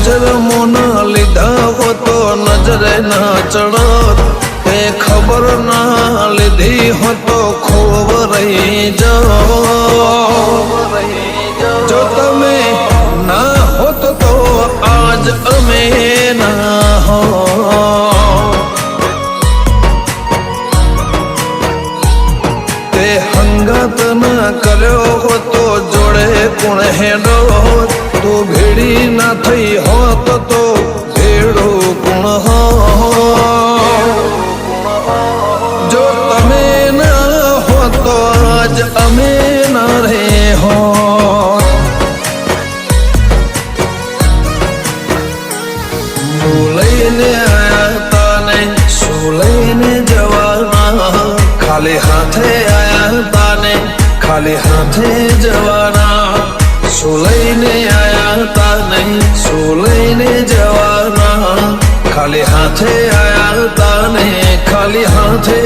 નજર મોના લીધા હો તો નજરે ના ચડત એ ખબર ના લીધી હો તો ખોવરાઈ જાઓ જો તમે ના હોત તો આજ અમે ના હો તે હંગાત ના કર્યો હો તો જોડે કોણ હેડો તું ભેડી ના થઈ હોત તો ભેડો કોણ હો જો તમે ના હો તો આજ અમે ના રહે હો લઈને આયા તાને શું લઈને જવાના ખાલી હાથે આયા તાને ખાલી હાથે જવાના શું લઈને આયા તાને શું લઈને જવાના ખાલી હાથે આયા તાને ખાલી હાથે